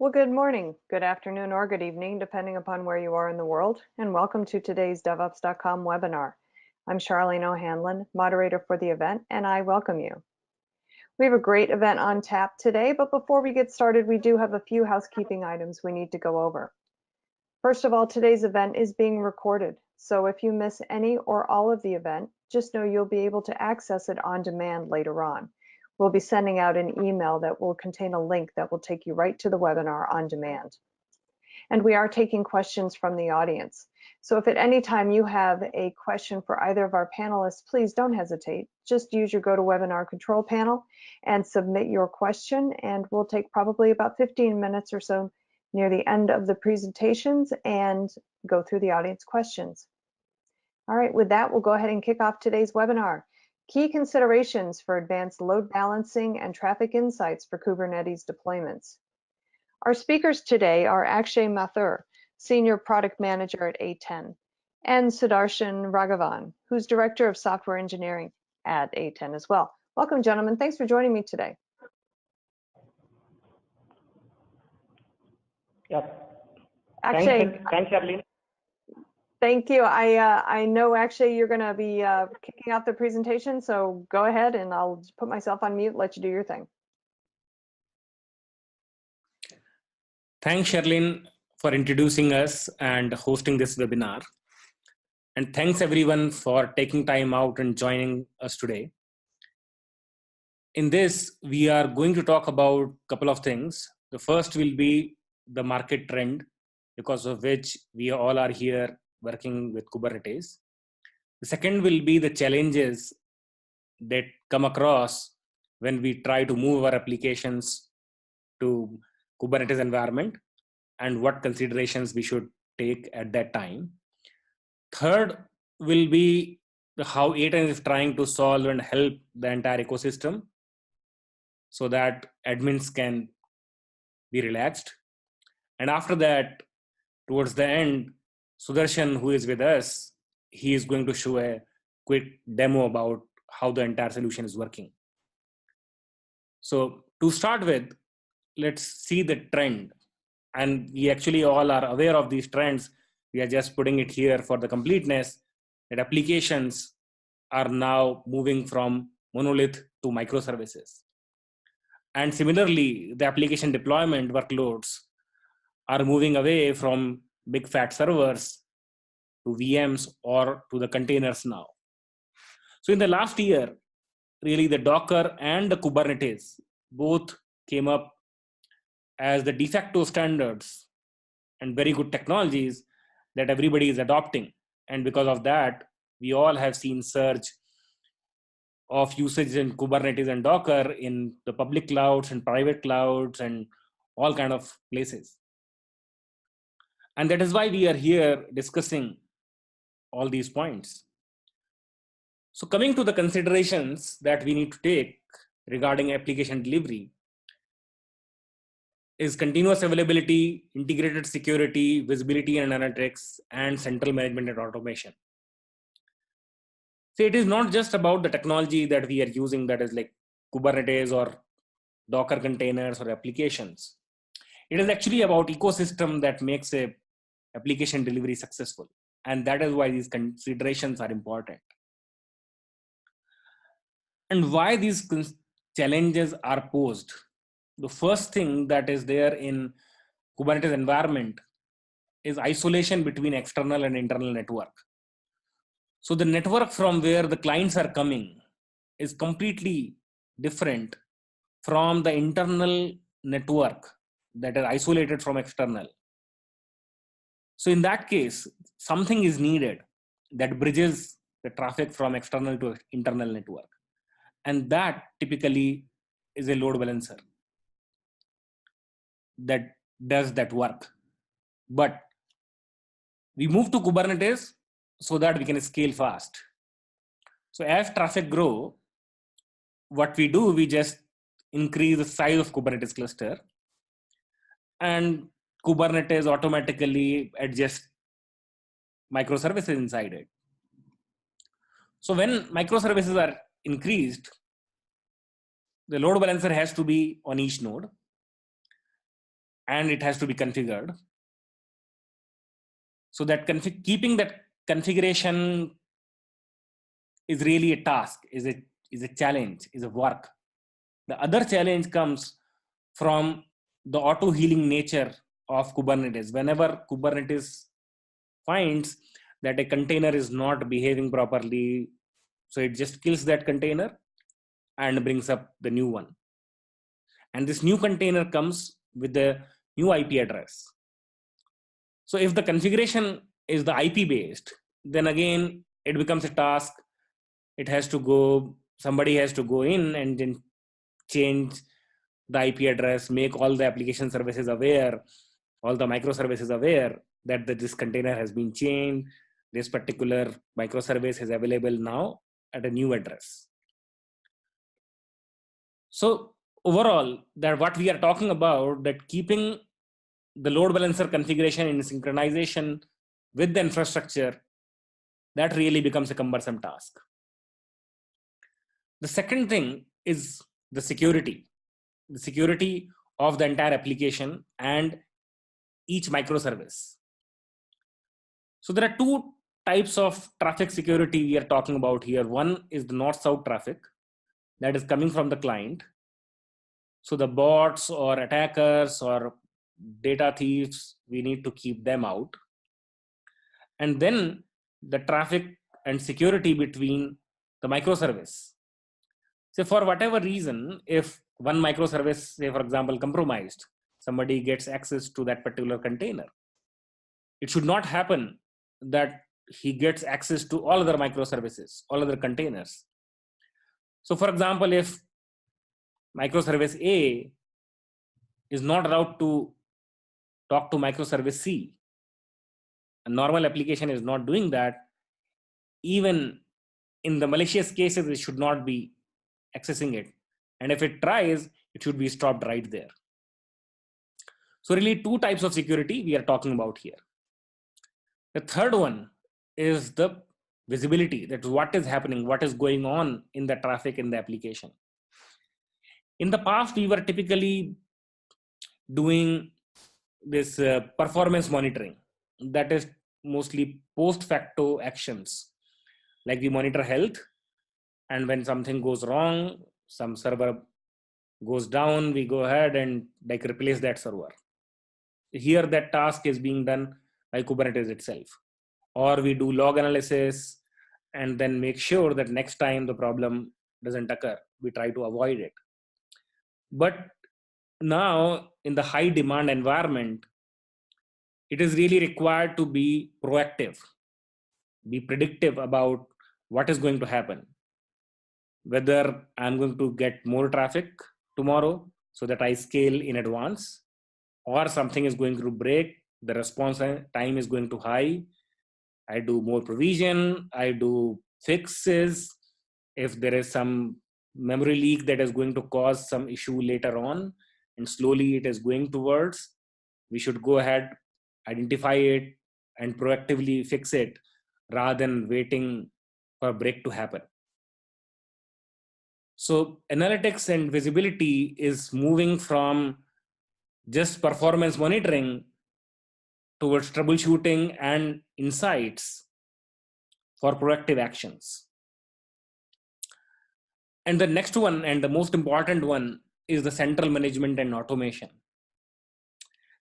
Well, good morning, good afternoon, or good evening, depending upon where you are in the world, and welcome to today's DevOps.com webinar. I'm Charlene O'Hanlon, moderator for the event, and I welcome you. We have a great event on tap today, but before we get started, we do have a few housekeeping items we need to go over. First of all, today's event is being recorded, so if you miss any or all of the event, just know you'll be able to access it on demand later on. We'll be sending out an email that will contain a link that will take you right to the webinar on demand. And we are taking questions from the audience. So if at any time you have a question for either of our panelists, please don't hesitate. Just use your GoToWebinar control panel and submit your question, and we'll take probably about 15 minutes or so near the end of the presentations and go through the audience questions. All right, with that, we'll go ahead and kick off today's webinar. Key considerations for advanced load balancing and traffic insights for Kubernetes deployments. Our speakers today are Akshay Mathur, Senior Product Manager at Aten, and Sudarshan Raghavan, who's Director of Software Engineering at Aten as well. Welcome, gentlemen. Thanks for joining me today. Yep. Akshay, Thanks, Charlene. Thank you. I know actually you're going to be kicking off the presentation, so go ahead and I'll put myself on mute, let you do your thing. Thanks, Charlene, for introducing us and hosting this webinar. And thanks everyone for taking time out and joining us today. In this, we are going to talk about a couple of things. The first will be the market trend, because of which we all are here working with Kubernetes. The second will be the challenges that come across when we try to move our applications to Kubernetes environment and what considerations we should take at that time. Third will be how Aten is trying to solve and help the entire ecosystem so that admins can be relaxed. And after that, towards the end, Sudarshan, who is with us, he is going to show a quick demo about how the entire solution is working. So to start with, let's see the trend. And we actually all are aware of these trends. We are just putting it here for the completeness that applications are now moving from monolith to microservices. And similarly, the application deployment workloads are moving away from big fat servers to VMs or to the containers now. So in the last year, really the Docker and the Kubernetes both came up as the de facto standards and very good technologies that everybody is adopting. And because of that, we all have seen surge of usage in Kubernetes and Docker in the public clouds and private clouds and all kind of places. And that is why we are here discussing all these points. So coming to the considerations that we need to take regarding application delivery is continuous availability, integrated security, visibility and analytics, and central management and automation. So it is not just about the technology that we are using, that is like Kubernetes or Docker containers or applications. It is actually about ecosystem that makes a application delivery successful. And that is why these considerations are important. And why these challenges are posed. The first thing that is there in Kubernetes environment is isolation between external and internal network. So the network from where the clients are coming is completely different from the internal network that are isolated from external. So in that case, something is needed that bridges the traffic from external to internal network. And that typically is a load balancer that does that work. But we move to Kubernetes so that we can scale fast. So as traffic grow, what we do, we just increase the size of Kubernetes cluster, and Kubernetes automatically adjusts microservices inside it. So when microservices are increased, the load balancer has to be on each node. and it has to be configured. So that keeping that configuration is really a task, is a challenge, is a work. The other challenge comes from the auto-healing nature of Kubernetes. Whenever Kubernetes finds that a container is not behaving properly, so it just kills that container and brings up the new one. And this new container comes with the new IP address. So if the configuration is the IP based, then again, it becomes a task. It has to go, somebody has to go in and then change the IP address, make all the application services aware, all the microservices aware that this container has been changed. This particular microservice is available now at a new address. So overall, that what we are talking about, that keeping the load balancer configuration in synchronization with the infrastructure, that really becomes a cumbersome task. The second thing is the security of the entire application and each microservice. So there are two types of traffic security we are talking about here. One is the north-south traffic that is coming from the client. So the bots or attackers or data thieves, we need to keep them out. And then the traffic and security between the microservice. So for whatever reason, if one microservice, say for example, compromised, somebody gets access to that particular container, it should not happen that he gets access to all other microservices, all other containers. So for example, if microservice A is not allowed to talk to microservice C, a normal application is not doing that, even in the malicious cases, it should not be accessing it. And if it tries, it should be stopped right there. So really two types of security we are talking about here. The third one is the visibility, that what is happening, what is going on in the traffic in the application. In the past, we were typically doing this performance monitoring, that is mostly post-facto actions. Like we monitor health, and when something goes wrong, some server goes down, we go ahead and like replace that server. Here that task is being done by Kubernetes itself. Or we do log analysis and then make sure that next time the problem doesn't occur. We try to avoid it. But now in the high demand environment, it is really required to be proactive, be predictive about what is going to happen. Whether I'm going to get more traffic tomorrow so that I scale in advance, or something is going to break, the response time is going to high, I do more provision, I do fixes. If there is some memory leak that is going to cause some issue later on, and slowly it is going towards, we should go ahead, identify it, and proactively fix it rather than waiting for a break to happen. So analytics and visibility is moving from just performance monitoring towards troubleshooting and insights for proactive actions. And the next one, and the most important one, is the central management and automation.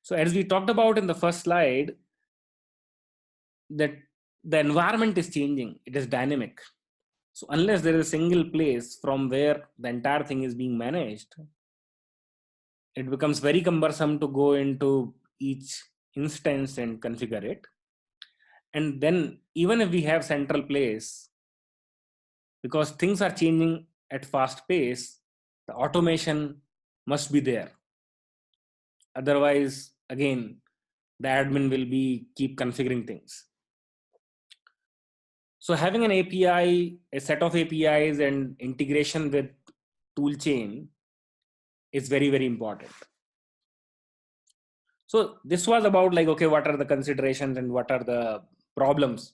So as we talked about in the first slide, that the environment is changing, it is dynamic. So unless there is a single place from where the entire thing is being managed, it becomes very cumbersome to go into each instance and configure it. And then even if we have central place, because things are changing at fast pace, the automation must be there. Otherwise, again, the admin will keep configuring things. So having an API, a set of APIs and integration with toolchain is very, very important. So this was about like, okay, what are the considerations and what are the problems?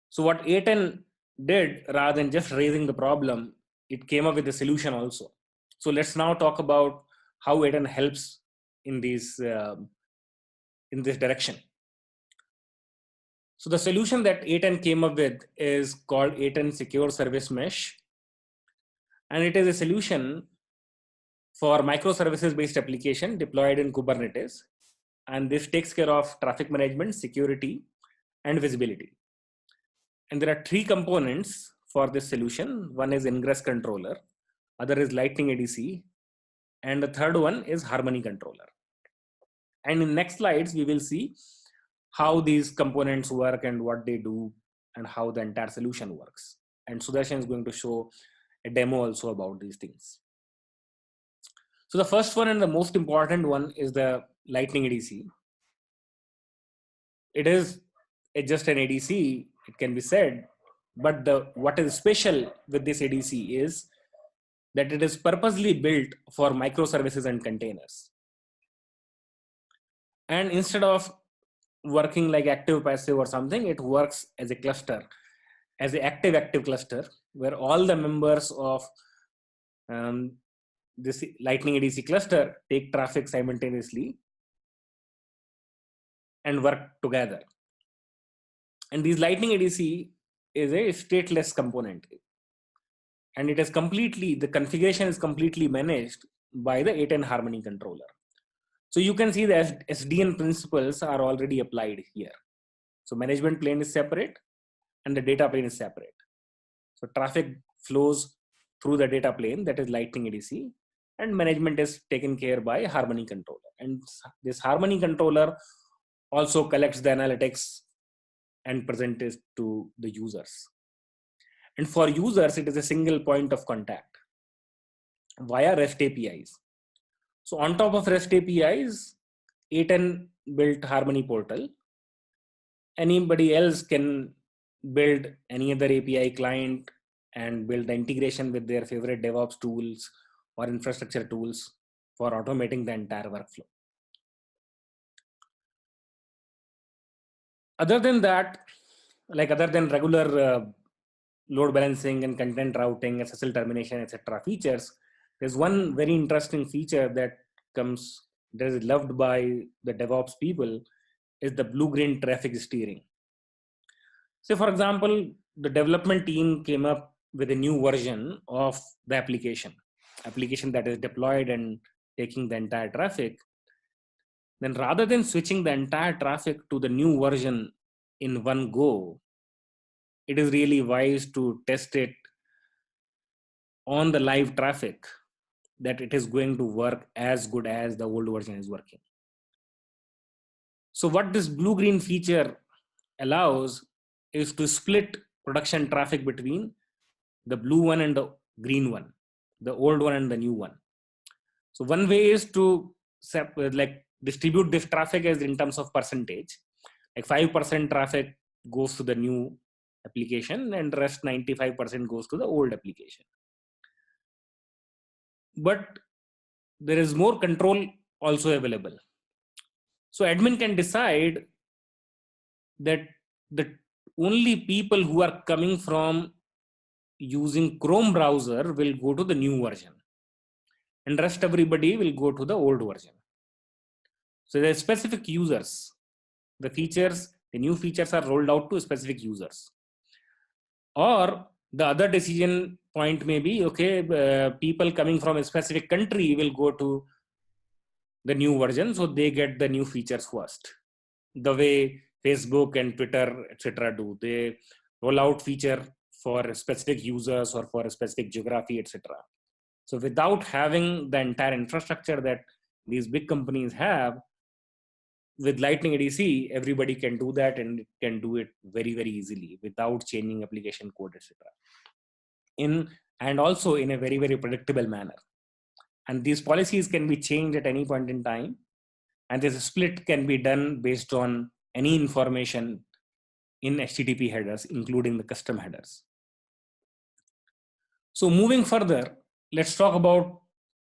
So what Aten did, rather than just raising the problem, it came up with a solution also. So let's now talk about how Aten helps in these in this direction. So the solution that Aten came up with is called Aten Secure Service Mesh, and it is a solution for microservices-based application deployed in Kubernetes, and this takes care of traffic management, security, and visibility. And there are three components for this solution. One is ingress controller, other is Lightning ADC, and the third one is Harmony controller. And in next slides, we will see how these components work and what they do and how the entire solution works. And Sudarshan is going to show a demo also about these things. So the first one and the most important one is the Lightning ADC. It is just an ADC, it can be said, but what is special with this ADC is that it is purposely built for microservices and containers. And instead of working like active passive or something, it works as a cluster, as an active cluster, where all the members of this Lightning ADC cluster take traffic simultaneously and work together. And this Lightning ADC is a stateless component, and it is completely, the configuration is completely managed by the Aten Harmony controller. So you can see that SDN principles are already applied here. So management plane is separate and the data plane is separate. So traffic flows through the data plane, that is Lightning ADC, and management is taken care by Harmony controller. And this Harmony controller also collects the analytics and presents it to the users. And for users, it is a single point of contact via REST APIs. So on top of REST APIs, Aten built Harmony portal. Anybody else can build any other API client and build the integration with their favorite DevOps tools or infrastructure tools for automating the entire workflow. Other than that, like other than regular load balancing and content routing, SSL termination, etc. features, there's one very interesting feature that is loved by the DevOps people, is the blue-green traffic steering. So for example, the development team came up with a new version of the application that is deployed and taking the entire traffic. Then rather than switching the entire traffic to the new version in one go, it is really wise to test it on the live traffic, that it is going to work as good as the old version is working. So what this blue-green feature allows is to split production traffic between the blue one and the green one, the old one and the new one. So one way is to distribute this traffic as in terms of percentage, like 5% traffic goes to the new application and rest 95% goes to the old application. But there is more control also available. So admin can decide that the only people who are coming from using Chrome browser will go to the new version, and rest everybody will go to the old version. So there are specific users. The new features are rolled out to specific users. Or the other decision point may be, okay, people coming from a specific country will go to the new version, so they get the new features first. The way Facebook and Twitter, etc. do. They roll out feature for specific users or for a specific geography, etc. So without having the entire infrastructure that these big companies have, with Lightning ADC, everybody can do that and can do it very, very easily without changing application code, etc. And also in a very, very predictable manner. And these policies can be changed at any point in time. And this split can be done based on any information in HTTP headers, including the custom headers. So moving further, let's talk about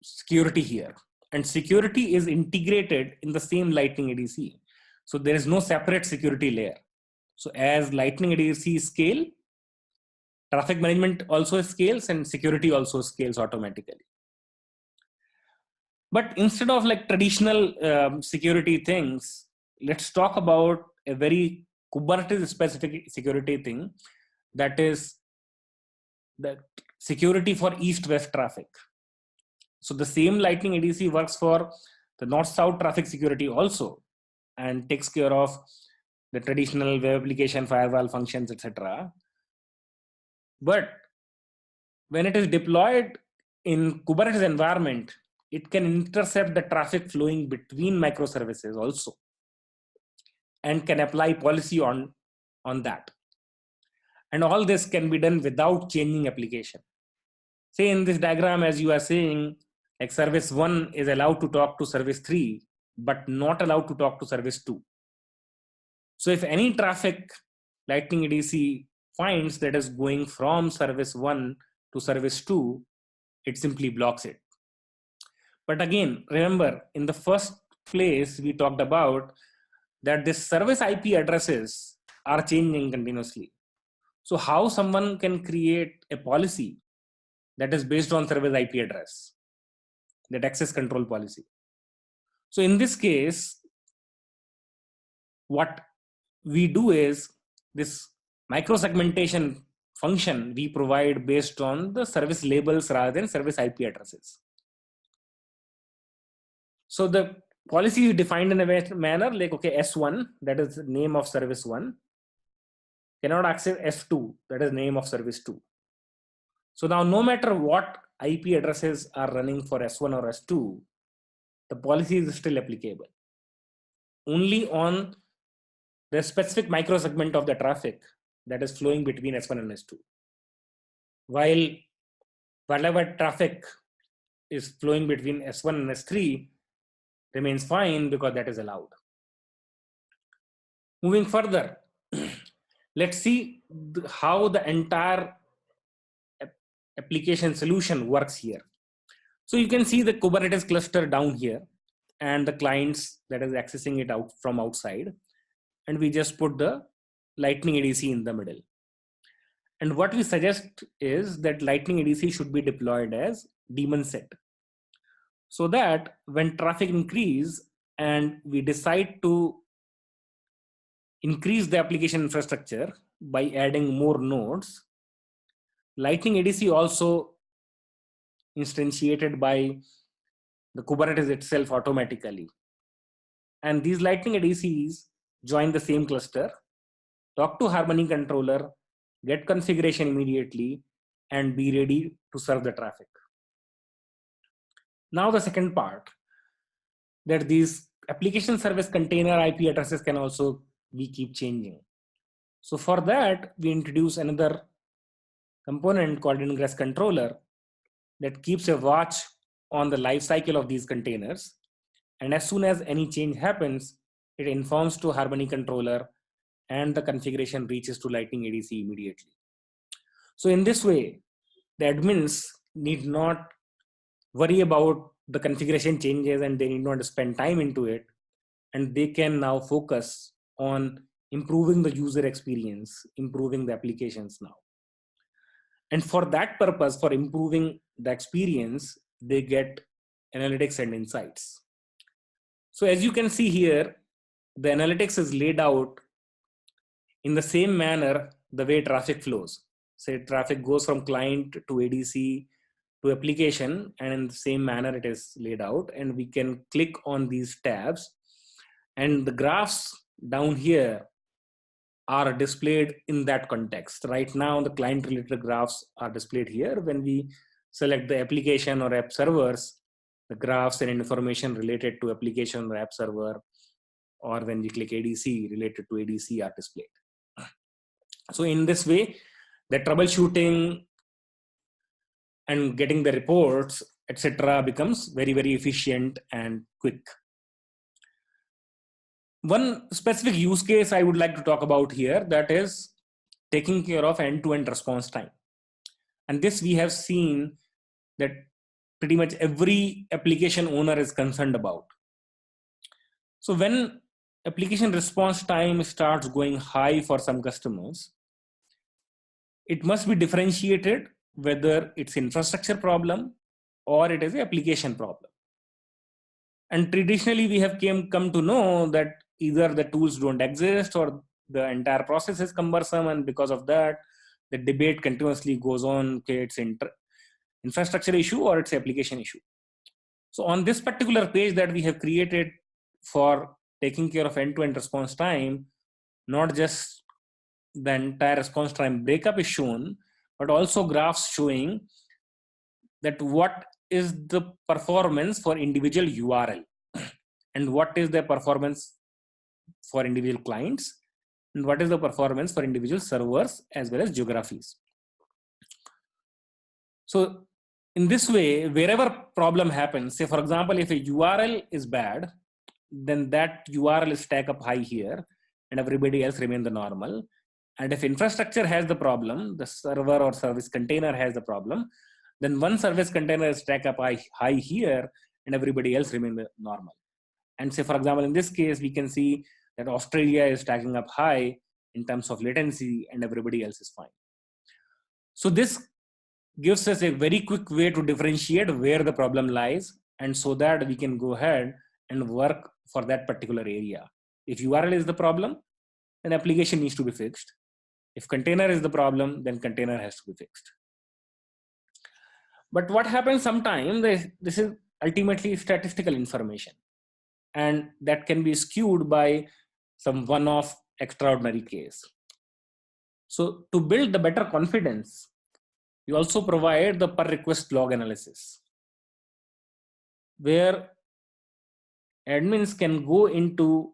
security here. And security is integrated in the same Lightning ADC. So there is no separate security layer. So as Lightning ADC scale, traffic management also scales and security also scales automatically. But instead of like traditional security things, let's talk about a very Kubernetes specific security thing, that is the security for east-west traffic. So the same Lightning ADC works for the north-south traffic security also, and takes care of the traditional web application firewall functions, etc. But when it is deployed in Kubernetes environment, it can intercept the traffic flowing between microservices also, and can apply policy on that. And all this can be done without changing application. Say in this diagram, as you are saying, like service 1 is allowed to talk to service 3, but not allowed to talk to service 2. So if any traffic Lightning ADC finds that is going from service 1 to service 2, it simply blocks it. But again, remember, in the first place, we talked about that this service IP addresses are changing continuously. So how someone can create a policy that is based on service IP address, that access control policy? So in this case, what we do is this microsegmentation function we provide based on the service labels rather than service IP addresses. So the policy is defined in a manner like, okay, S1, that is the name of service 1, cannot access S2, that is name of service 2. So now no matter what IP addresses are running for S1 or S2, the policy is still applicable. Only on the specific microsegment of the traffic that is flowing between S1 and S2. While whatever traffic is flowing between S1 and S3 remains fine because that is allowed. Moving further, let's see how the entire application solution works here. So you can see the Kubernetes cluster down here and the clients that is accessing it out from outside. And we just put the Lightning ADC in the middle. And what we suggest is that Lightning ADC should be deployed as daemon set, so that when traffic increase and we decide to increase the application infrastructure by adding more nodes, Lightning ADC also instantiated by the Kubernetes itself automatically. And these Lightning ADCs join the same cluster, talk to Harmony controller, get configuration immediately, and be ready to serve the traffic. Now the second part, that these application service container IP addresses can also be keep changing. So for that, we introduce another component called ingress controller that keeps a watch on the life cycle of these containers. And as soon as any change happens, it informs to Harmony controller and the configuration reaches to Lightning ADC immediately. So in this way, the admins need not worry about the configuration changes and they need not spend time into it. And they can now focus on improving the user experience, improving the applications now. And for that purpose, for improving the experience, they get analytics and insights. So as you can see here, the analytics is laid out in the same manner the way traffic flows. Say traffic goes from client to ADC to application, and in the same manner it is laid out, and we can click on these tabs and the graphs down here are displayed in that context. Right now the client related graphs are displayed here. When we select the application or app servers, the graphs and information related to application or app server, or when we click ADC related to ADC are displayed. So in this way, the troubleshooting and getting the reports, etc., becomes very, very efficient and quick. One specific use case I would like to talk about here, that is taking care of end-to-end response time. And this we have seen that pretty much every application owner is concerned about. So when application response time starts going high for some customers, it must be differentiated whether it's infrastructure problem or it is an application problem. And traditionally, we have come to know that either the tools don't exist or the entire process is cumbersome, and because of that, the debate continuously goes on. Okay, it's infrastructure issue or it's application issue. So on this particular page that we have created for taking care of end-to-end response time, not just the entire response time breakup is shown, but also graphs showing that what is the performance for individual URL and what is the performance for individual clients and what is the performance for individual servers as well as geographies. So in this way, wherever problem happens, say for example, if a URL is bad, then that URL is stack up high here and everybody else remain the normal. And if infrastructure has the problem, the server or service container has the problem, then one service container is stack up high here and everybody else remain the normal. And say for example, in this case, we can see that Australia is stacking up high in terms of latency and everybody else is fine. So this gives us a very quick way to differentiate where the problem lies, and so that we can go ahead and work for that particular area. If URL is the problem, then application needs to be fixed. If container is the problem, then container has to be fixed. But what happens sometimes, this is ultimately statistical information, and that can be skewed by some one-off extraordinary case. So to build the better confidence, we also provide the per request log analysis, where admins can go into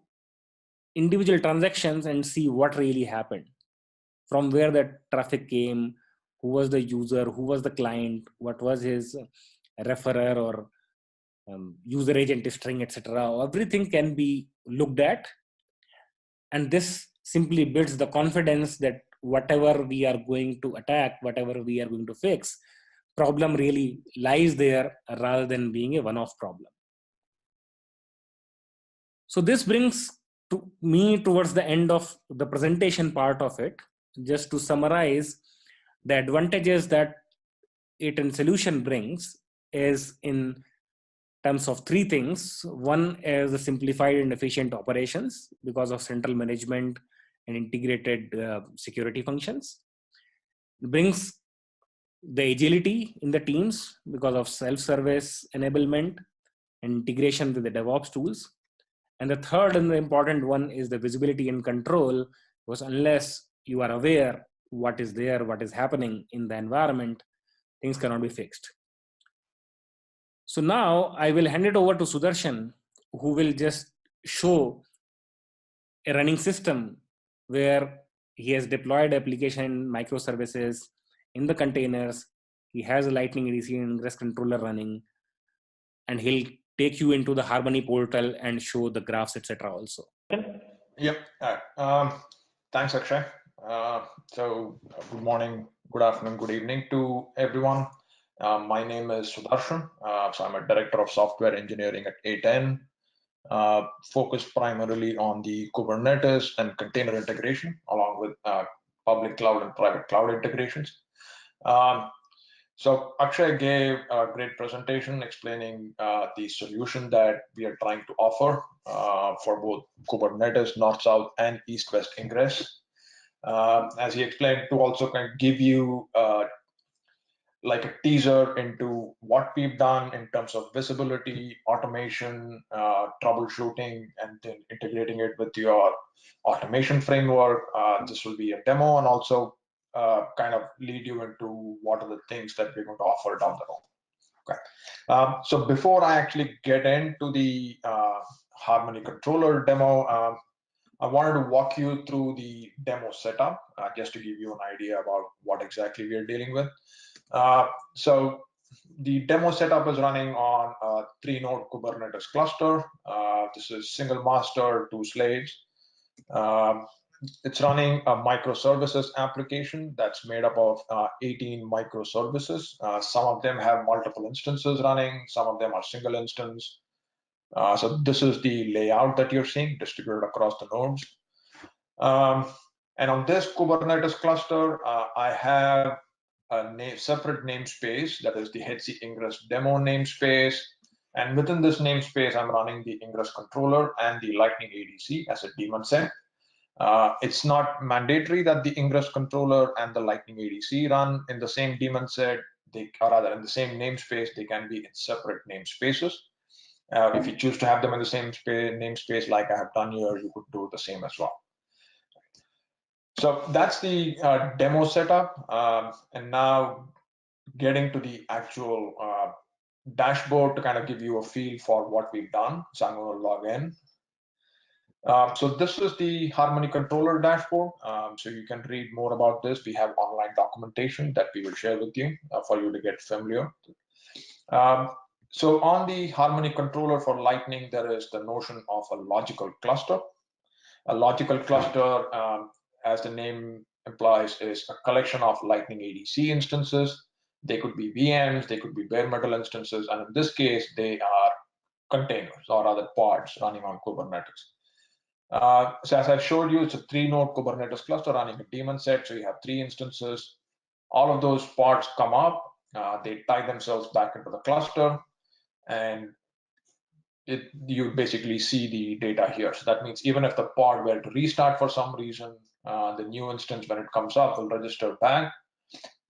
individual transactions and see what really happened, from where the traffic came, who was the user, who was the client, what was his referrer or user agent string, etc. Everything can be looked at, and this simply builds the confidence that whatever we are going to attack, whatever we are going to fix, problem really lies there rather than being a one-off problem. So this brings me towards the end of the presentation part of it. Just to summarize, the advantages that Aten solution brings is in terms of three things. One is the simplified and efficient operations because of central management and integrated security functions. It brings the agility in the teams because of self-service enablement and integration with the DevOps tools. And the third and the important one is the visibility and control, because unless you are aware what is there, what is happening in the environment, things cannot be fixed. So now I will hand it over to Sudarshan, who will just show a running system where he has deployed application microservices in the containers. He has a Lightning ADC and ingress controller running, and he'll take you into the Harmony portal and show the graphs, etc. also. Yep. Thanks, Akshay. So good morning, good afternoon, good evening to everyone. My name is Sudarshan. So I'm a director of software engineering at Aten, focused primarily on the Kubernetes and container integration, along with public cloud and private cloud integrations. So Akshay gave a great presentation explaining the solution that we are trying to offer for both Kubernetes, north-south, and east-west ingress. As he explained, to also kind of give you like a teaser into what we've done in terms of visibility, automation, troubleshooting, and then integrating it with your automation framework. This will be a demo, and also kind of lead you into what are the things that we're going to offer down the road. Okay. So before I actually get into the Harmony controller demo, I wanted to walk you through the demo setup, just to give you an idea about what exactly we are dealing with. So the demo setup is running on a 3-node Kubernetes cluster. This is single master, 2 slaves. It's running a microservices application that's made up of 18 microservices. Some of them have multiple instances running. Some of them are single instance. So this is the layout that you're seeing distributed across the nodes. And on this Kubernetes cluster, I have a separate namespace, that is the HC Ingress demo namespace. And within this namespace, I'm running the ingress controller and the Lightning ADC as a daemon set. It's not mandatory that the ingress controller and the Lightning ADC run in the same daemon set. Or rather, in the same namespace, they can be in separate namespaces. If you choose to have them in the same namespace, like I have done here, you could do the same as well. So that's the demo setup. And now getting to the actual dashboard to kind of give you a feel for what we've done. So I'm going to log in. So this is the Harmony controller dashboard. So you can read more about this. We have online documentation that we will share with you for you to get familiar. So on the Harmony controller for Lightning, there is the notion of a logical cluster. A logical cluster, as the name implies, is a collection of Lightning ADC instances. They could be VMs, they could be bare metal instances, and in this case, they are containers or other pods running on Kubernetes. So as I showed you, it's a 3-node Kubernetes cluster running a daemon set. So you have 3 instances. All of those pods come up, they tie themselves back into the cluster, and you basically see the data here. So that means even if the pod were to restart for some reason, the new instance, when it comes up, will register back,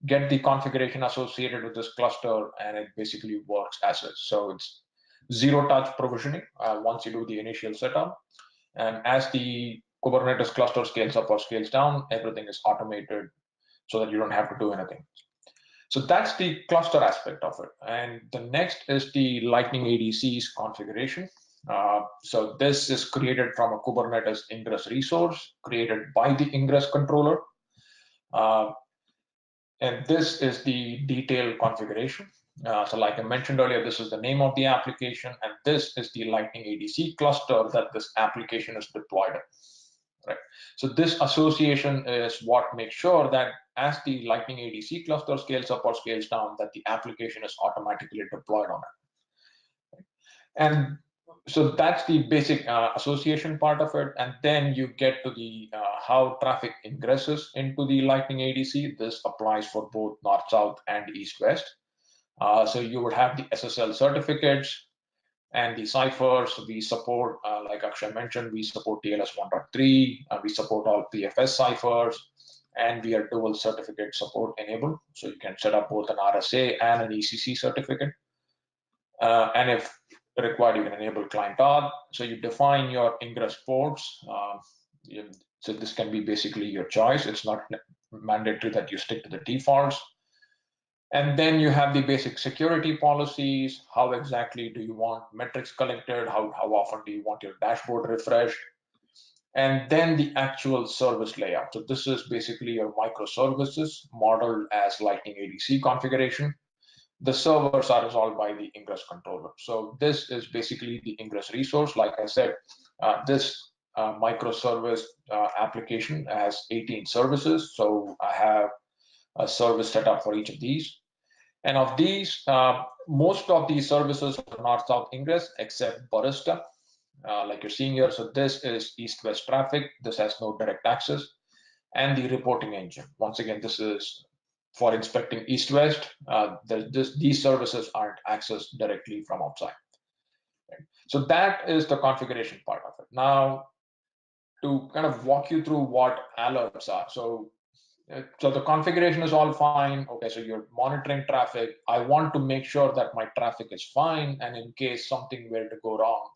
get the configuration associated with this cluster, and it basically works as is. So it's zero-touch provisioning once you do the initial setup. And as the Kubernetes cluster scales up or scales down, everything is automated so that you don't have to do anything. So that's the cluster aspect of it. And the next is the Lightning ADC's configuration. So this is created from a Kubernetes ingress resource created by the ingress controller. And this is the detailed configuration. So like I mentioned earlier, this is the name of the application, and this is the Lightning ADC cluster that this application is deployed in. Right. So this association is what makes sure that as the Lightning ADC cluster scales up or scales down, that the application is automatically deployed on it. Right. And so that's the basic association part of it. And then you get to the how traffic ingresses into the Lightning ADC. This applies for both north-south and east-west. So you would have the SSL certificates and the ciphers. We support, like Akshay mentioned, we support TLS 1.3, we support all PFS ciphers, and we are dual certificate support enabled. So you can set up both an RSA and an ECC certificate. And if required, you can enable client auth. So you define your ingress ports. So this can be basically your choice. It's not mandatory that you stick to the defaults. And then you have the basic security policies. How exactly do you want metrics collected? How often do you want your dashboard refreshed? And then the actual service layout. So this is basically your microservices modeled as Lightning ADC configuration. The servers are resolved by the ingress controller. So this is basically the ingress resource. Like I said, this microservice application has 18 services. So I have a service set up for each of these. And of these, most of these services are north-south ingress except Barista, like you're seeing here. So this is east-west traffic. This has no direct access. And the reporting engine. Once again, this is for inspecting east-west. These services aren't accessed directly from outside. Right? So that is the configuration part of it. Now, to kind of walk you through what alerts are. So the configuration is all fine. Okay, so you're monitoring traffic. I want to make sure that my traffic is fine, and in case something were to go wrong,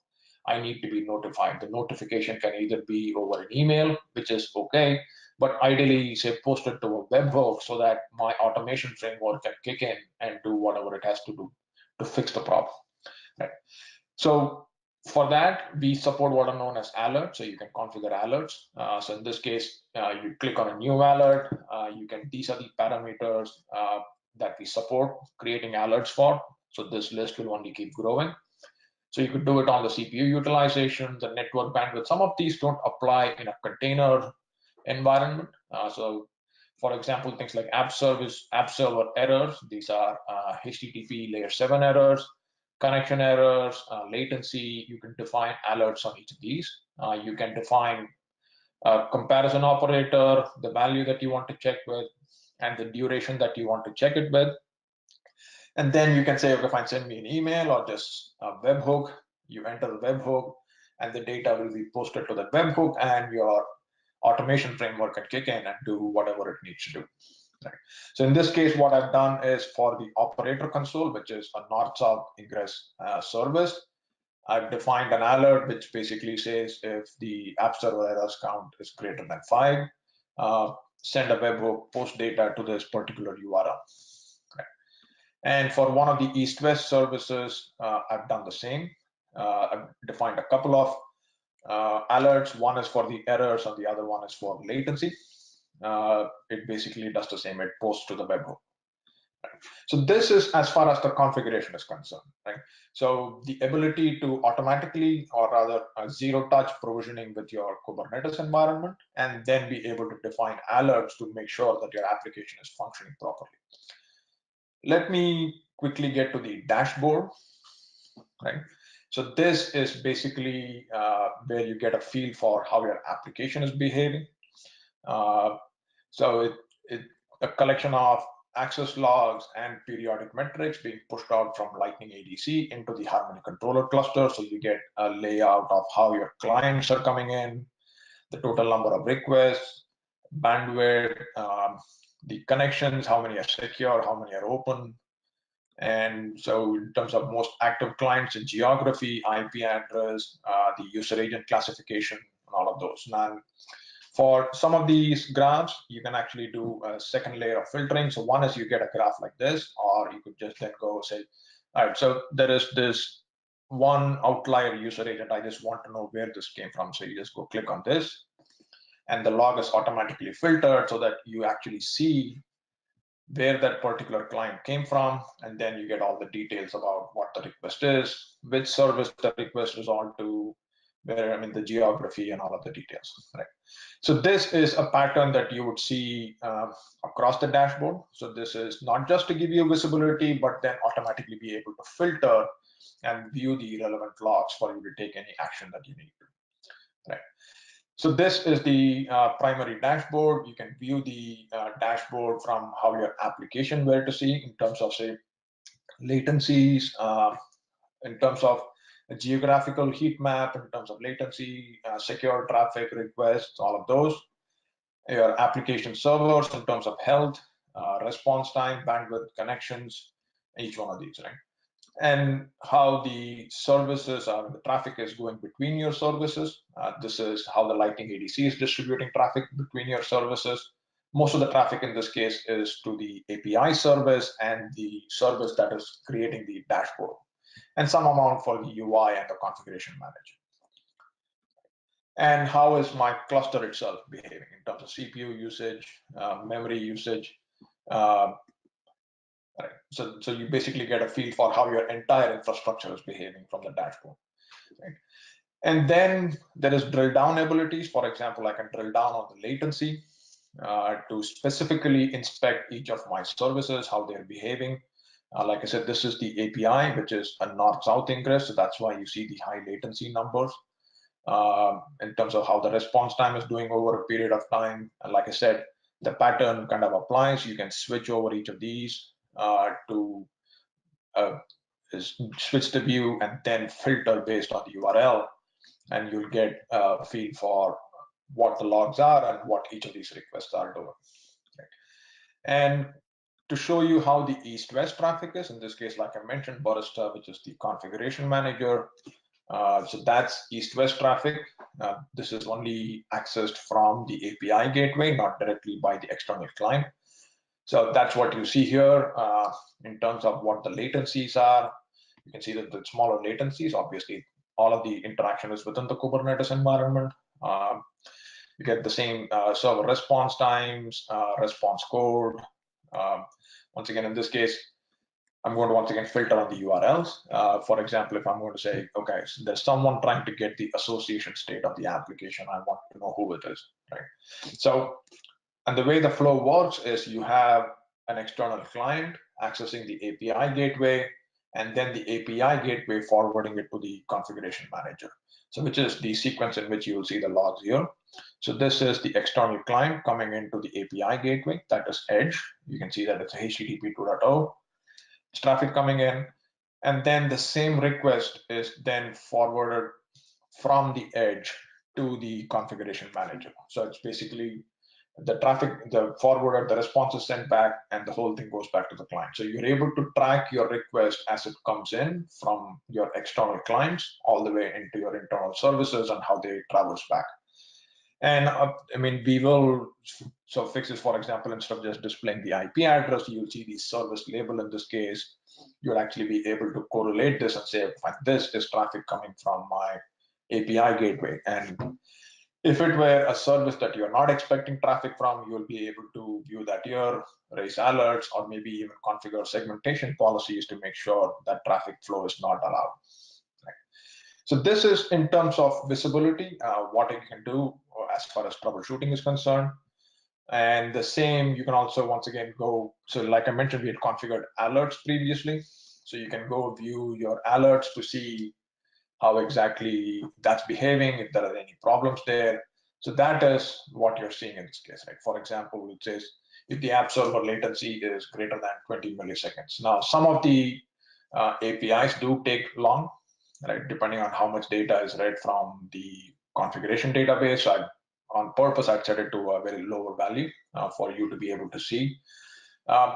I need to be notified. The notification can either be over an email, which is okay, but ideally, say, post it to a webhook so that my automation framework can kick in and do whatever it has to do to fix the problem. Right. So for that, we support what are known as alerts. So you can configure alerts. So in this case, you click on a new alert. These are the parameters that we support creating alerts for. So this list will only keep growing. So you could do it on the CPU utilization, the network bandwidth. Some of these don't apply in a container environment. So for example, things like app server errors. These are HTTP layer 7 errors. Connection errors, latency. You can define alerts on each of these. You can define a comparison operator, the value that you want to check with, and the duration that you want to check it with. And then you can say, okay, fine, send me an email or just a webhook. You enter the webhook, and the data will be posted to the webhook, and your automation framework can kick in and do whatever it needs to do. Right. So in this case, what I've done is for the operator console, which is a north-south ingress service, I've defined an alert which basically says if the app server errors count is greater than 5, send a webhook, post data to this particular URL. Okay. And for one of the east-west services, I've done the same. I've defined a couple of alerts. One is for the errors and the other one is for latency. It basically does the same. It posts to the webhook. Right. So this is as far as the configuration is concerned. Right. So the ability to automatically, or rather zero-touch provisioning with your Kubernetes environment, and then be able to define alerts to make sure that your application is functioning properly. Let me quickly get to the dashboard. Right. So this is basically where you get a feel for how your application is behaving. So it's a collection of access logs and periodic metrics being pushed out from Lightning ADC into the Harmony controller cluster. So you get a layout of how your clients are coming in, the total number of requests, bandwidth, the connections, how many are secure, how many are open. And so in terms of most active clients, in geography, IP address, the user agent classification, and all of those. Now, for some of these graphs, you can actually do a second layer of filtering. So one is you get a graph like this, or you could just then go say, all right, so there is this one outlier user agent. I just want to know where this came from. So you just go click on this, and the log is automatically filtered so that you actually see where that particular client came from, and then you get all the details about what the request is, which service the request is on to, where, I mean, the geography and all of the details, right? So this is a pattern that you would see across the dashboard. So this is not just to give you visibility, but then automatically be able to filter and view the relevant logs for you to take any action that you need to, right? So this is the primary dashboard. You can view the dashboard from how your application were to see in terms of, say, latencies, in terms of a geographical heat map, in terms of latency, secure traffic requests, all of those. Your application servers in terms of health, response time, bandwidth, connections, each one of these, right? And how the services or the traffic is going between your services. This is how the Lightning ADC is distributing traffic between your services. Most of the traffic in this case is to the API service and the service that is creating the dashboard, and some amount for the UI and the configuration manager. And how is my cluster itself behaving in terms of CPU usage, memory usage. Right. So you basically get a feel for how your entire infrastructure is behaving from the dashboard. Right. And then there is drill down abilities. For example, I can drill down on the latency to specifically inspect each of my services, how they're behaving. Like I said, this is the API, which is a north-south ingress. So that's why you see the high latency numbers in terms of how the response time is doing over a period of time. And like I said, the pattern kind of applies. You can switch over each of these to switch the view and then filter based on the URL, and you'll get a feel for what the logs are and what each of these requests are doing. Right. And to show you how the east-west traffic is, in this case, like I mentioned, Barista, which is the configuration manager. So that's east-west traffic. This is only accessed from the API gateway, not directly by the external client. So that's what you see here in terms of what the latencies are. You can see that the smaller latencies, obviously, all of the interaction is within the Kubernetes environment. You get the same server response times, response code. Once again, in this case, I'm going to once again filter on the URLs. For example, if I'm going to say, okay, so there's someone trying to get the association state of the application, I want to know who it is, right? So, and the way the flow works is you have an external client accessing the API gateway, and then the API gateway forwarding it to the configuration manager. So which is the sequence in which you will see the logs here. So this is the external client coming into the API gateway, that is Edge. You can see that it's HTTP 2.0. traffic coming in, and then the same request is then forwarded from the edge to the configuration manager. So it's basically the traffic, the forwarder, the response is sent back, and the whole thing goes back to the client. So you're able to track your request as it comes in from your external clients all the way into your internal services and how they traverse back. And I mean, we will so fix this, for example, instead of just displaying the IP address, you'll see the service label in this case. You'll actually be able to correlate this and say, this is traffic coming from my API gateway. And if it were a service that you're not expecting traffic from, you'll be able to view that here, raise alerts, or maybe even configure segmentation policies to make sure that traffic flow is not allowed. Right. So this is in terms of visibility, what it can do as far as troubleshooting is concerned. And the same, you can also once again go, so like I mentioned, we had configured alerts previously. So you can go view your alerts to see how exactly that's behaving, if there are any problems there. So that is what you're seeing in this case, right? For example, it says if the app server latency is greater than 20 milliseconds. Now, some of the APIs do take long, right? Depending on how much data is read from the configuration database. So on purpose, I'd set it to a very lower value for you to be able to see.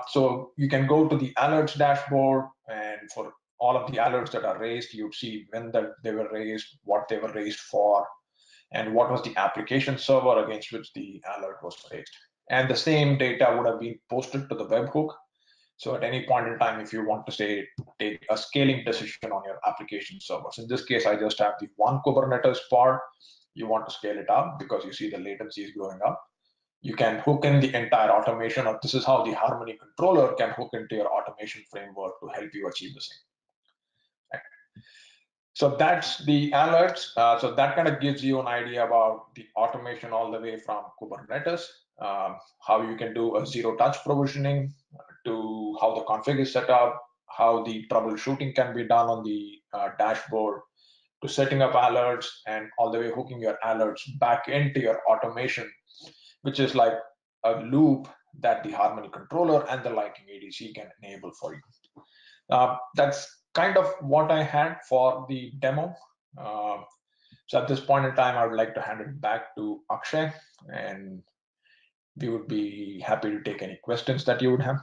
So you can go to the alerts dashboard, and for all of the alerts that are raised, you'd see when they were raised, what they were raised for, and what was the application server against which the alert was raised. And the same data would have been posted to the webhook. So at any point in time, if you want to say, take a scaling decision on your application servers, in this case, I just have the one Kubernetes pod. You want to scale it up because you see the latency is going up. You can hook in the entire automation, or this is how the Harmony controller can hook into your automation framework to help you achieve the same. Right. So that's the alerts. So that kind of gives you an idea about the automation all the way from Kubernetes, how you can do a zero-touch provisioning, to how the config is set up, how the troubleshooting can be done on the dashboard, to setting up alerts, and all the way hooking your alerts back into your automation, which is like a loop that the Harmony controller and the Lightning ADC can enable for you. That's kind of what I had for the demo. So at this point in time, I would like to hand it back to Akshay, and we would be happy to take any questions that you would have.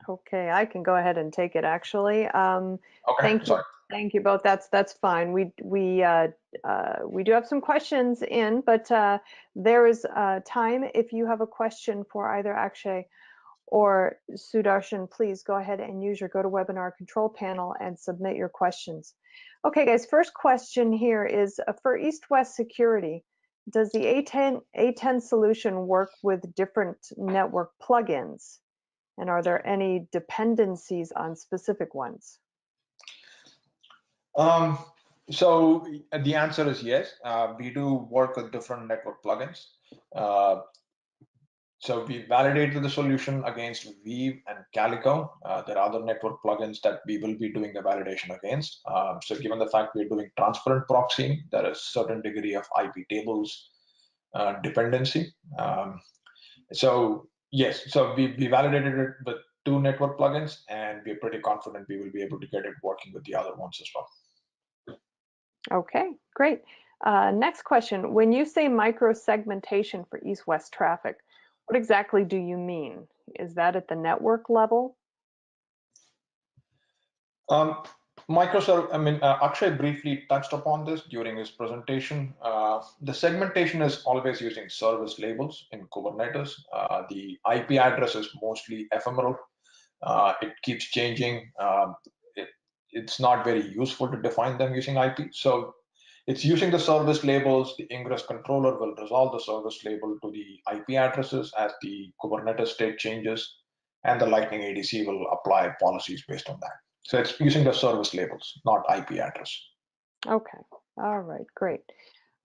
Okay, I can go ahead and take it actually. Okay, thank you both. That's fine. We do have some questions in, but there is time. If you have a question for either Akshay or Sudarshan, please go ahead and use your GoToWebinar control panel and submit your questions. Okay, guys, first question here is for East-West security, does the Aten solution work with different network plugins? And are there any dependencies on specific ones? So the answer is yes. We do work with different network plugins. So we validated the solution against Weave and Calico. There are other network plugins that we will be doing the validation against. So given the fact we're doing transparent proxying, there is a certain degree of IP tables dependency. So yes, so we validated it with 2 network plugins, and we're pretty confident we will be able to get it working with the other ones as well. Okay, great. Next question. When you say micro-segmentation for east-west traffic, what exactly do you mean? Is that at the network level? Akshay briefly touched upon this during his presentation. The segmentation is always using service labels in Kubernetes. The IP address is mostly ephemeral. It keeps changing. It's not very useful to define them using IP. So it's using the service labels. The ingress controller will resolve the service label to the IP addresses as the Kubernetes state changes, and the Lightning ADC will apply policies based on that. So it's using the service labels, not IP address. Okay, all right, great.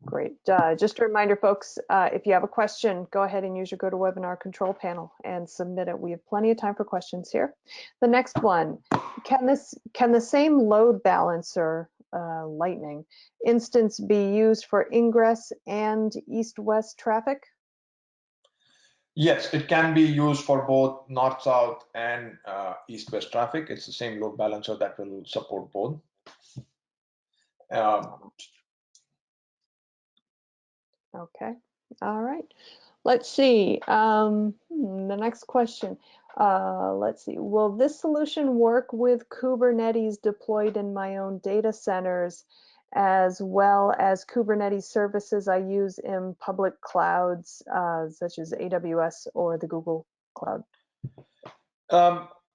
Great. Just a reminder, folks, if you have a question, go ahead and use your GoToWebinar control panel and submit it. We have plenty of time for questions here. The next one, can the same load balancer, Lightning, instance be used for ingress and east-west traffic? Yes, it can be used for both north-south and east-west traffic. It's the same load balancer that will support both. Okay, all right. Let's see, the next question. Let's see, will this solution work with Kubernetes deployed in my own data centers, as well as Kubernetes services I use in public clouds, such as AWS or the Google Cloud?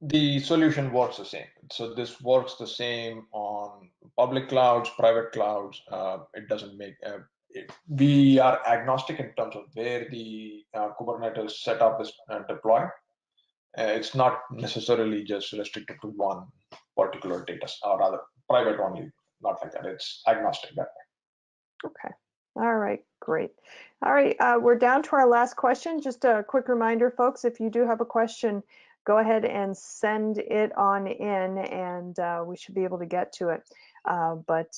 The solution works the same. So this works the same on public clouds, private clouds. It doesn't make, we are agnostic in terms of where the Kubernetes setup is deployed. It's not necessarily just restricted to one particular data, or rather private only, not like that. It's agnostic that way. Okay. All right, great. All right, we're down to our last question. Just a quick reminder, folks, if you do have a question, go ahead and send it on in, and we should be able to get to it. But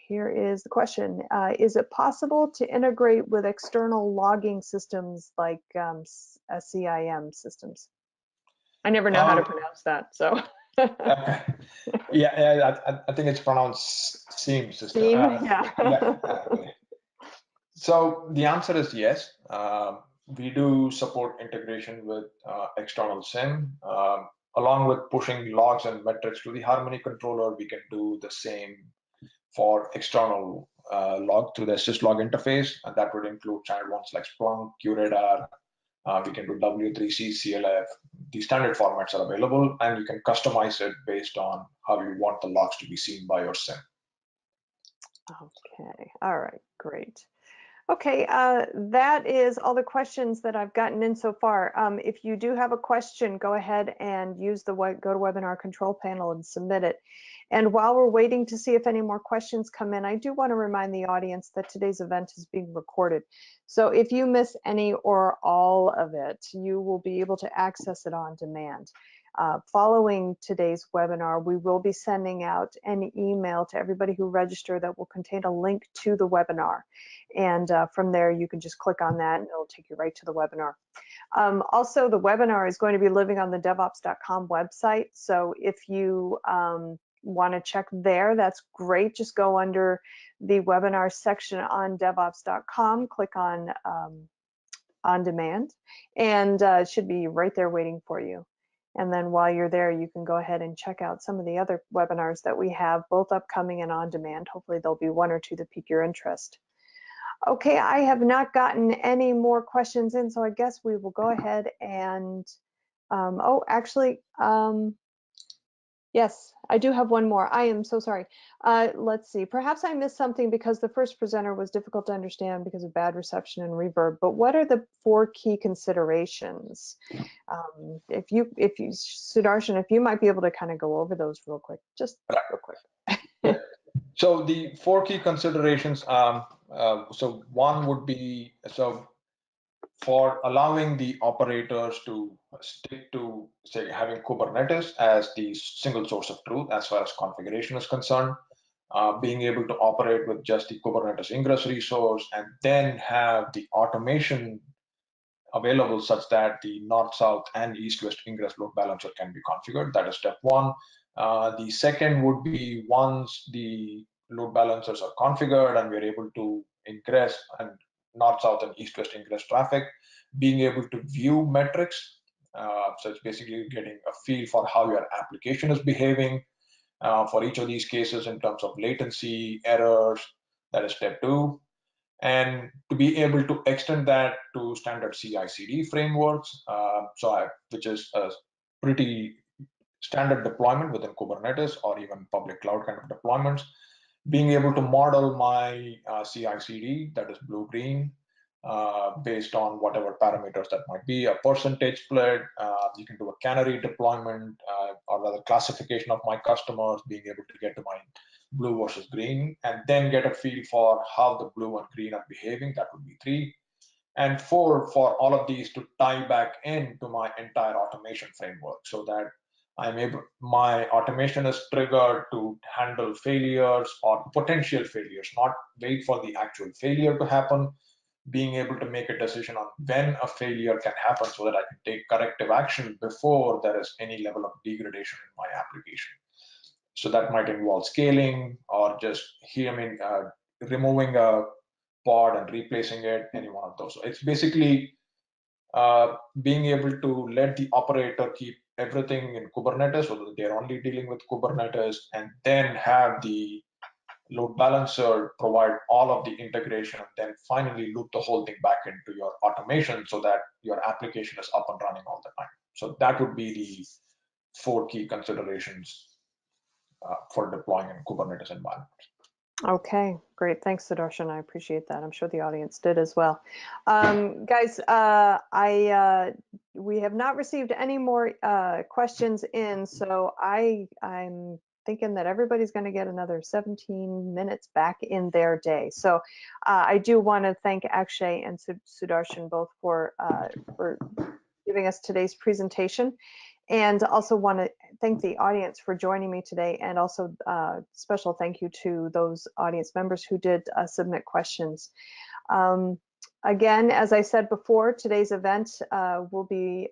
here is the question. Is it possible to integrate with external logging systems like CIM systems? I never know how to pronounce that, so. Okay. Yeah, I think it's pronounced CIM system. Yeah. So the answer is yes. We do support integration with external CIM. Along with pushing logs and metrics to the Harmony controller, we can do the same for external log through the syslog interface, and that would include standard ones like Splunk, QRadar. We can do W3C, CLF. The standard formats are available, and you can customize it based on how you want the logs to be seen by your CIM. Okay, all right, great. Okay, that is all the questions that I've gotten in so far. If you do have a question, go ahead and use the GoToWebinar control panel and submit it. And while we're waiting to see if any more questions come in, I do want to remind the audience that today's event is being recorded. So if you miss any or all of it, you will be able to access it on demand. Following today's webinar, we will be sending out an email to everybody who registered that will contain a link to the webinar. And from there, you can just click on that and it'll take you right to the webinar. Also, the webinar is going to be living on the DevOps.com website. So if you want to check there, that's great. Just go under the webinar section on DevOps.com, click on demand, and it should be right there waiting for you. And then while you're there, you can go ahead and check out some of the other webinars that we have, both upcoming and on demand. Hopefully there'll be one or two that pique your interest. Okay, I have not gotten any more questions in, so I guess we will go ahead and, yes, I do have one more. I am so sorry. Let's see, perhaps I missed something because the first presenter was difficult to understand because of bad reception and reverb, but what are the 4 key considerations? If you, Sudarshan, if you might be able to kind of go over those real quick, just real quick. So the 4 key considerations, so one would be, so for allowing the operators to stick to, say, having Kubernetes as the single source of truth as far as configuration is concerned, being able to operate with just the Kubernetes ingress resource, and then have the automation available such that the north-south and east-west ingress load balancer can be configured. That is step 1. The second would be, once the load balancers are configured and we're able to ingress and north-south and east-west ingress traffic, being able to view metrics. So it's basically getting a feel for how your application is behaving for each of these cases in terms of latency, errors. That is step 2. And to be able to extend that to standard CI/CD frameworks, which is a pretty standard deployment within Kubernetes or even public cloud kind of deployments, being able to model my CI/CD, that is blue-green, based on whatever parameters that might be, a percentage split, you can do a canary deployment, or rather classification of my customers, being able to get to my blue versus green, and then get a feel for how the blue and green are behaving. That would be 3. And 4, for all of these to tie back into my entire automation framework, so that my automation is triggered to handle failures or potential failures, not wait for the actual failure to happen, being able to make a decision on when a failure can happen so that I can take corrective action before there is any level of degradation in my application. So that might involve scaling or just removing a pod and replacing it, any one of those. So it's basically being able to let the operator keep everything in Kubernetes so that they're only dealing with Kubernetes, and then have the load balancer provide all of the integration, and then finally loop the whole thing back into your automation so that your application is up and running all the time. So that would be the 4 key considerations for deploying in Kubernetes environment. Okay, great. Thanks, Sudarshan. I appreciate that. I'm sure the audience did as well. Guys, we have not received any more questions in, so I'm thinking that everybody's going to get another 17 minutes back in their day. So I do want to thank Akshay and Sudarshan both for giving us today's presentation. And also want to thank the audience for joining me today, and also special thank you to those audience members who did submit questions. Again, as I said before, today's event will be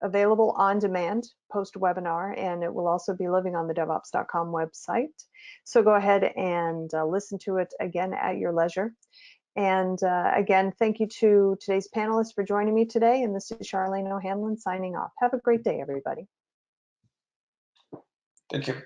available on demand post-webinar, and it will also be living on the DevOps.com website. So go ahead and listen to it again at your leisure. And again, thank you to today's panelists for joining me today. And this is Charlene O'Hanlon signing off. Have a great day, everybody. Thank you.